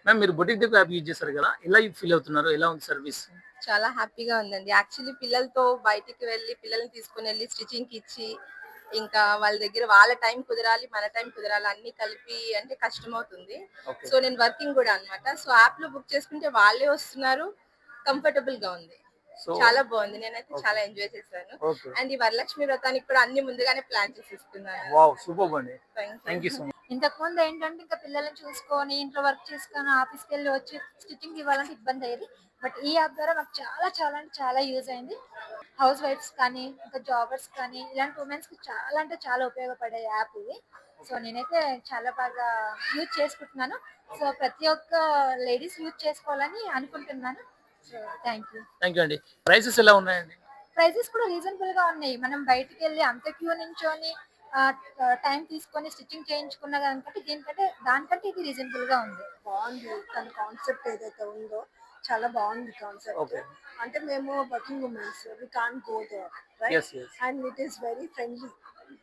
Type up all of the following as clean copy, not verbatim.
Ma'am మీరు boutique deco app use చేస్తారు కదా! ఎలా ఫీల్ అవుతున్నారు? ఎలా ఉంది సర్వీస్? చాలా హ్యాపీగా ఉందండి. యాక్చువల్లీ పిల్లలతో బయటికి వెళ్లి, పిల్లల్ని తీసుకొనెళ్లి స్టిచింగ్‌కిచ్చి, ఇంకా వాళ్ళ దగ్గర వాళ్ళ టైం కుదరాలి, మన టైం కుదరాలి అన్నీ కలిపి అంటే కష్టమవుతుంది. ఓకే. సో, నేను వర్కింగ్ గూడా అన్నమాట. సో, యాప్‌లో బుక్ చేసుకుంటే వాళ్ళే వస్తున్నారు. కంఫర్టబుల్‌గా ఉంది. సో చాలా బావుంది. నేనైతే ఓకే. చాలా ఎంజాయ్ చేశాను. ఓకే. అండ్ ఈ వరలక్ష్మి వ్రతానికి కూడా అన్నీ ముందుగానే ప్లాన్ చేసేసుకున్నాను. వావ్! సూపర్బ్ అండి. Thank you. Thank you so much. ఇంతకుముందు ఏంటంటే ఇంకా పిల్లల్ని చూసుకొని, ఇంట్లో వర్క్ చేసుకొని, ఆఫీస్‌కెళ్ళి వచ్చి స్టిచ్చింగ్ ఇవ్వాలంటే ఇబ్బందయ్యేది. బట్ ఈ యాప్ ద్వారా మాకు చాలా చాలా అంటే చాలా యూజ్ అయింది. హౌస్ వైఫ్స్ కానీ, ఇంకా జాబర్స్ కానీ, ఇలాంటి వుమెన్స్‌కి చాలా అంటే చాలా ఉపయోగపడే యాప్ ఇది. సో, నేనైతే చాలా బాగా యూజ్ చేసుకుంటున్నాను. సో, ప్రతి ఒక్క లేడీస్ యూజ్ చేసుకోవాలని అనుకుంటున్నాను. So, thank you. Thank you అండి. ప్రైసెస్ ఎలా ఉన్నాయండి? ప్రైజెస్ కూడా రీజనబుల్‌గా ఉన్నాయి. మనం బయటికెళ్ళి అంత క్యూ నించొని టైం తీసుకొని స్టిచ్చింగ్ చేయించుకున్న దానికంటే దానికంటే ఇది రీజనబుల్‌గా ఉంది. బాగుంది. తన కాన్సెప్ట్ ఏదైతే ఉందో చాలా బాగుంది కాన్సెప్ట్. ఓకే. అంటే మేము working women's we can't go there yes. Right yes. And it is very friendly.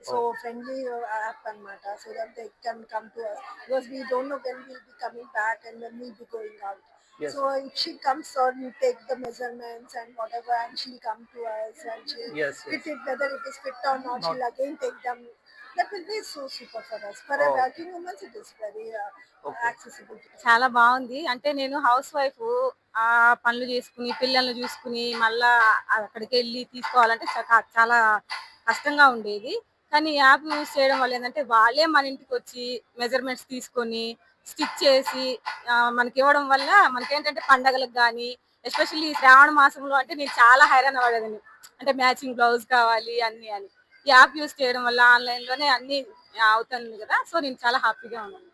So oh! Friendly app అన్నమాట. So that they can come to us because we don't know when we'll be coming back and when we'll be going out. Yes. So if she comes or you take the measurements and whatever and she'll come to us and she'll yes. fit yes. it whether it is fit or not, not she'll again take them. That will be so super for us. For a oh! working woman it is very okay. accessible to us. చాలా బావుంది. అంటే నేను house wife పనులు చేసుకొని, పిల్లల్ని చూసుకొని, మళ్ళా అక్కడికెళ్ళి తీసుకోవాలంటే చాలా కష్టంగా ఉండేది. కానీ ఈ యాప్ యూజ్ చేయడం వల్ల ఏందంటే, వాళ్ళే మన ఇంటికొచ్చి మెజర్‌మెంట్స్ తీసుకొని, స్టిచ్ చేసి మనకివ్వడం వల్ల మనకేంటంటే పండగలకు గానీ, ఎస్పెషల్లీ ఈ శ్రావణ మాసంలో అంటే నేను చాలా హైరాణ పడేదాన్ని. అంటే మ్యాచింగ్ బ్లౌజ్ కావాలి అన్నీ అని. ఈ యాప్ యూజ్ చేయడం వల్ల ఆన్‌లైన్‌లోనే అన్నీ అవుతుంది కదా! సో, నేను చాలా హ్యాపీగా ఉన్నాను.